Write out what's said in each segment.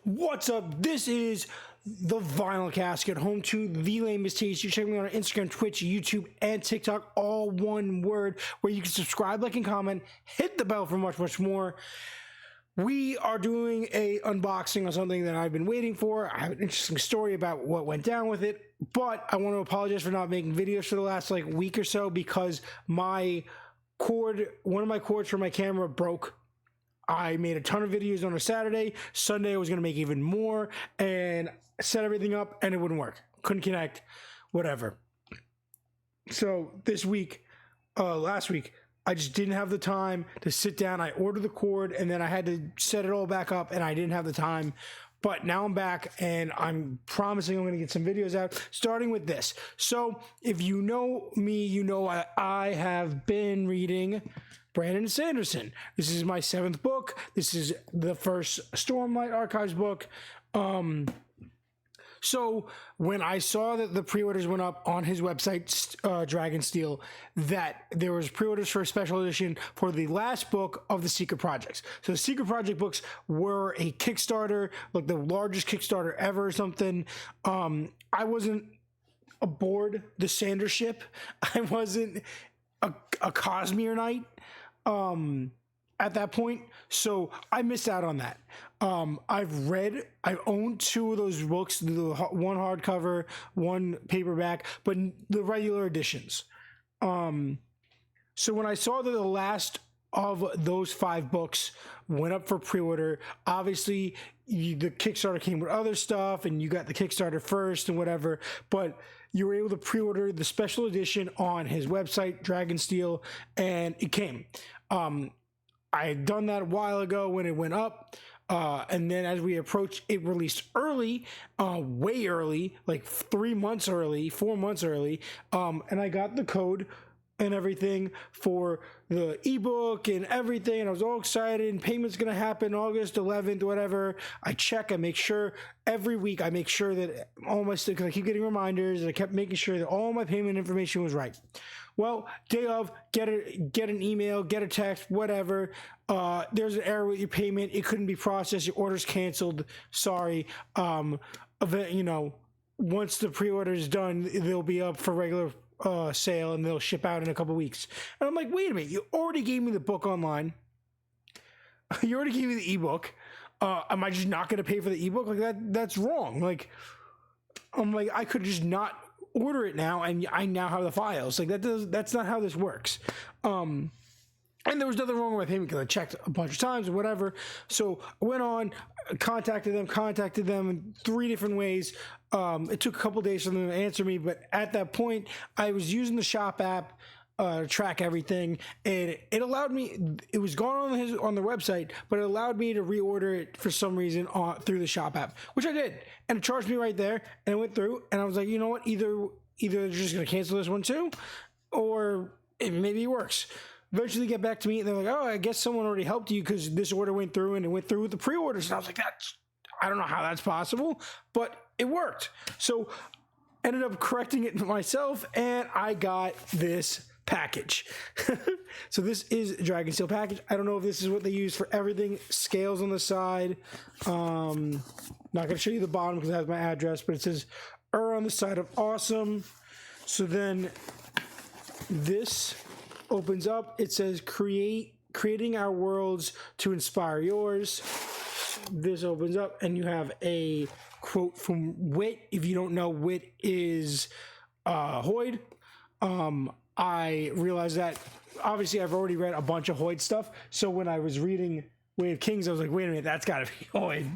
What's up? This is the Vinyl Casket, home to the lamest taste. You check me out on Instagram, Twitch, YouTube, and TikTok, all one word, where you can subscribe, like, and comment, hit the bell for much, much more. We are doing a unboxing on something that I've been waiting for. I have an interesting story about what went down with it, but I want to apologize for not making videos for the last week or so because one of my cords for my camera broke. I made a ton of videos on a Saturday. Sunday I was going to make even more and set everything up and it wouldn't work. Couldn't connect, whatever. So last week, I just didn't have the time to sit down. I ordered the cord and then I had to set it all back up and I didn't have the time. But now I'm back and I'm promising I'm going to get some videos out, starting with this. So if you know me, you know I have been reading Brandon Sanderson. This is my 7th book. This is the first Stormlight Archives book. So when I saw that the pre-orders went up on his website, Dragonsteel, that there was pre-orders for a special edition for the last book of the Secret Projects. So the Secret Project books were a Kickstarter, like the largest Kickstarter ever or something. I wasn't aboard the Sandership. I wasn't a Cosmere Knight at that point, so I missed out on that. I've owned 2 of those books, the one hardcover, one paperback, but the regular editions. So when I saw that the last of those 5 books went up for pre-order, obviously the Kickstarter came with other stuff and you got the Kickstarter first and whatever, but you were able to pre-order the special edition on his website, Dragonsteel, and it came. I had done that a while ago when it went up, and then as we approached, it released early, way early, like 3 months early, 4 months early, and I got the code and everything for the ebook and everything, and I was all excited, and payment's gonna happen August 11th, whatever. I make sure every week, I make sure that all my stuff, because I keep getting reminders, and I kept making sure that all my payment information was right. Well, day of, get an email, get a text, whatever. There's an error with your payment. It couldn't be processed. Your order's canceled. Sorry. Once the pre-order is done, they'll be up for regular sale and they'll ship out in a couple weeks. And I'm like, wait a minute. You already gave me the book online. You already gave me the ebook. Am I just not going to pay for the ebook? That's wrong. I'm like, I could just not order it now and I now have the files. That's not how this works. And there was nothing wrong with my payment because I checked a bunch of times or whatever. So I went on, contacted them in 3 different ways. It took a couple days for them to answer me, but at that point I was using the shop app to track everything, and it allowed me, it was gone on the website, but it allowed me to reorder it for some reason through the shop app, which I did, and it charged me right there, and I went through, and I was like, you know what, either they're just going to cancel this one too, or maybe it works. Eventually get back to me, and they're like, oh, I guess someone already helped you because this order went through, and it went through with the pre-orders, and I was like, I don't know how that's possible, but it worked. So ended up correcting it myself, and I got this package. So this is a Dragonsteel package. I don't know if this is what they use for everything. Scales on the side. Not going to show you the bottom because it has my address, but it says on the side of awesome. So then this opens up. It says creating our worlds to inspire yours. This opens up and you have a quote from Wit. If you don't know, Wit is Hoyd. I realized that obviously I've already read a bunch of Hoyd stuff. So when I was reading Way of Kings, I was like, wait a minute, that's got to be Hoyd.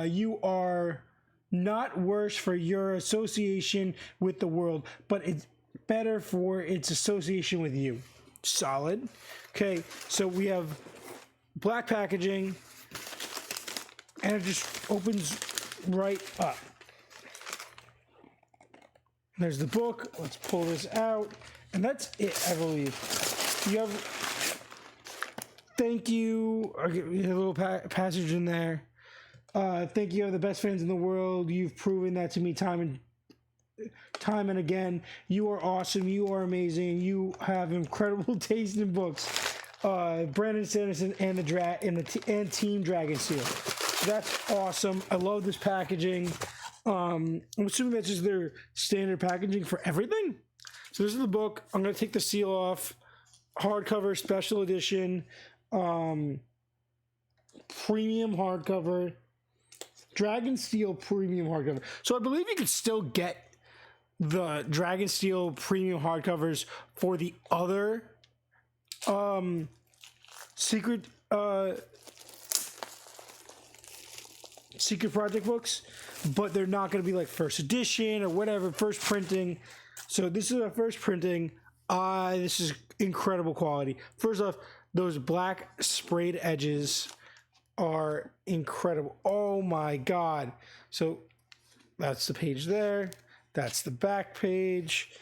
You are not worse for your association with the world, but it's better for its association with you. Solid. Okay, so we have black packaging, and it just opens right up. There's the book. Let's pull this out. And that's it, I believe. You have, thank you, a little passage in there. Thank you, are the best fans in the world. You've proven that to me time and again. You are awesome. You are amazing. You have incredible taste in books. Brandon Sanderson and Team Dragonsteel. That's awesome. I love this packaging. I'm assuming that's just their standard packaging for everything. So this is the book. I'm going to take the seal off. Hardcover, special edition, premium hardcover, Dragonsteel premium hardcover. So I believe you can still get the Dragonsteel premium hardcovers for the other secret project books, but they're not going to be like first edition or whatever, first printing. So this is our first printing. This is incredible quality. First off, those black sprayed edges are incredible. Oh my god. So that's the page there. That's the back page.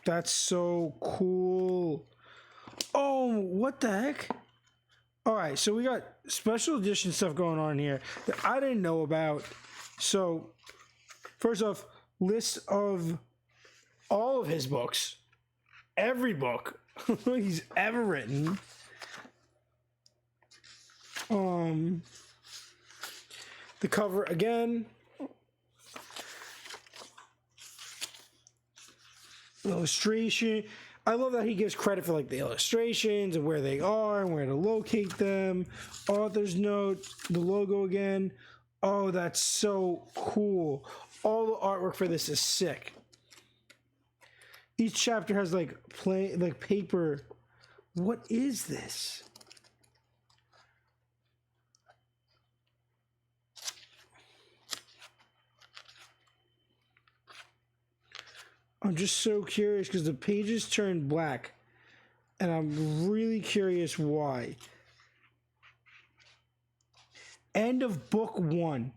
That's so cool. Oh, what the heck? All right, so we got special edition stuff going on here that I didn't know about. So first off, list of all of his books, every book he's ever written. The cover again. Illustration. I love that he gives credit for like the illustrations and where they are and where to locate them. Author's note, the logo again. Oh, that's so cool. All the artwork for this is sick. Each chapter has like paper. What is this? I'm just so curious because the pages turned black, and I'm really curious why. End of book 1.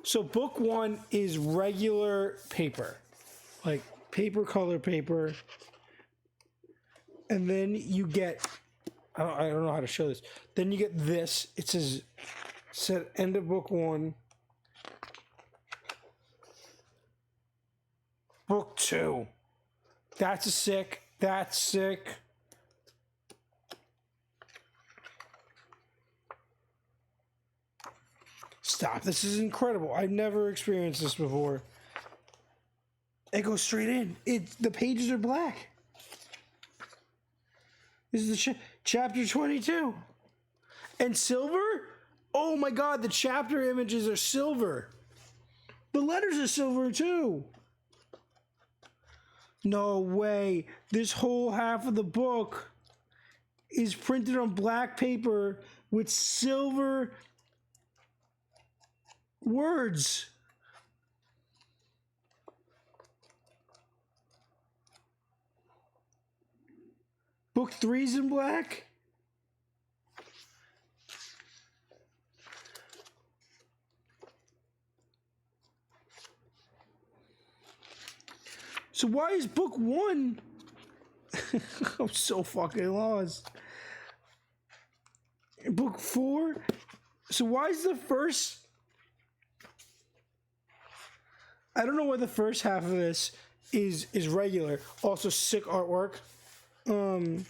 So book 1 is regular paper, like color paper, and then you get, I don't know how to show this. Then you get this. It says end of book 1. Book 2. That's sick. That's sick. Stop. This is incredible. I've never experienced this before. It goes straight in. The pages are black. This is the chapter 22. And silver? Oh my god, the chapter images are silver. The letters are silver too. No way. This whole half of the book is printed on black paper with silver words. Book 3's in black. So why is book 1? I'm so fucking lost. Book 4? So why is the first... I don't know why the first half of this is regular. Also sick artwork. And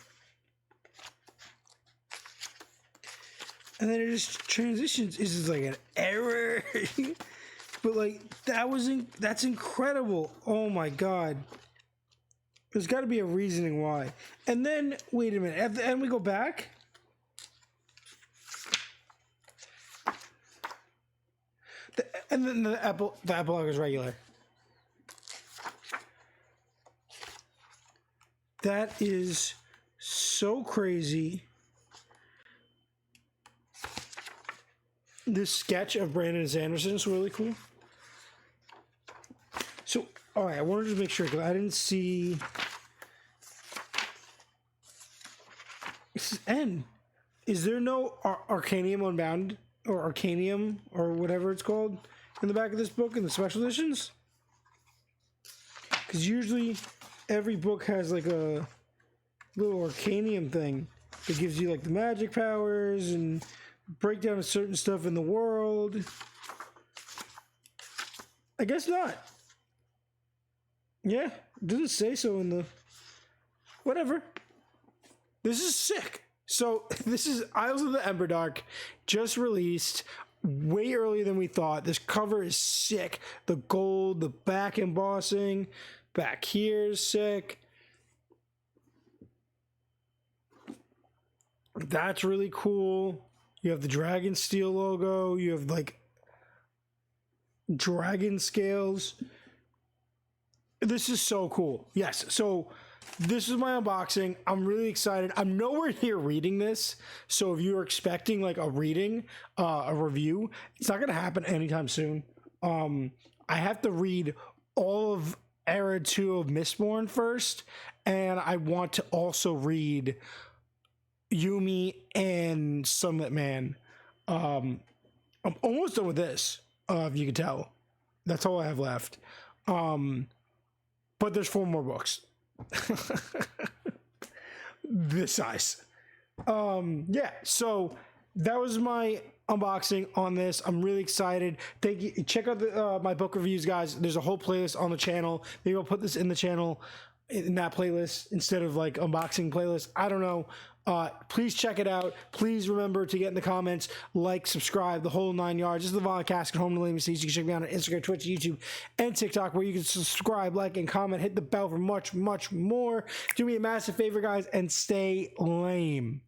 then it just transitions. Is just like an error. But like that's incredible. Oh my god. There's got to be a reasoning why. And then wait a minute. At the end we go back. And then the epilogue is regular. That is so crazy. This sketch of Brandon Sanderson is really cool. So, all right, I wanted to make sure because I didn't see. This is N. Is there no Arcanium Unbound or Arcanium or whatever it's called in the back of this book in the special editions? Because usually every book has like a little Arcanium thing that gives you like the magic powers and breakdown of certain stuff in the world. I guess not. Yeah, it doesn't say so in the... Whatever. This is sick. So this is Isles of the Emberdark, just released way earlier than we thought. This cover is sick. The gold, the back embossing, back here is sick. That's really cool. You have the Dragonsteel logo. You have like dragon scales. This is so cool. Yes. So this is my unboxing. I'm really excited. I'm nowhere near reading this. So if you're expecting like a reading, a review, it's not going to happen anytime soon. I have to read all of Era 2 of Mistborn first. And I want to also read Yumi and Sunlit Man. I'm almost done with this, if you can tell. That's all I have left. But there's 4 more books. This size. Yeah, so that was my unboxing on this. I'm really excited. Thank you. Check out my book reviews, guys. There's a whole playlist on the channel. Maybe I'll put this in the channel in that playlist instead of like unboxing playlist. I don't know. Please check it out. Please remember to get in the comments, like, subscribe, the whole 9 yards. This is the Von Casket, home to Lame Seas. You can check me out on Instagram, Twitch, YouTube, and TikTok, where you can subscribe, like, and comment. Hit the bell for much, much more. Do me a massive favor, guys, and stay lame.